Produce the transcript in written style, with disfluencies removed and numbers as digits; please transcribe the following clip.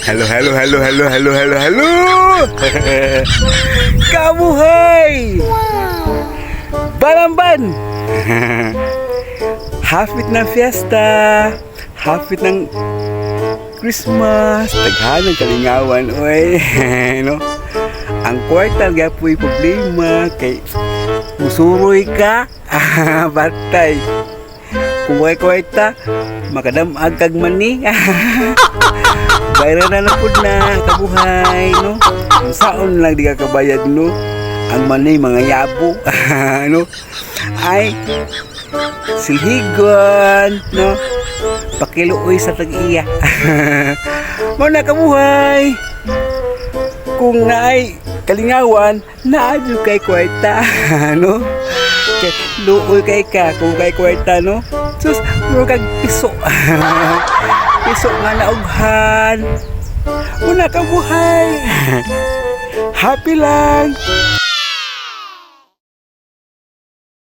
Halo, halo, halo, halo, halo, halo, halo. Kamuhay! Balamban! Hapit ng fiesta. Hapit ng Christmas. Taghan ng kalingawan. Oy, no? Ang kwartal nga po'y problema kay musuroy ka. Batay. Kung may kwarta, makadamag kag mani. Bayran na po na kabuhay, no? Kung saan lang di ka kabayad, no? Ang mani mga yabo, no? Ay, silhigon, no? Pakiluoy sa tag-iya. Mga kabuhay. Kung naay kalingawan, naadyo kay kwarta, no? Kay luoy kay ka, kung kay kwarta, no? Sus, muro kag piso. Piso nga naughan. Una ka buhay. Happy lang.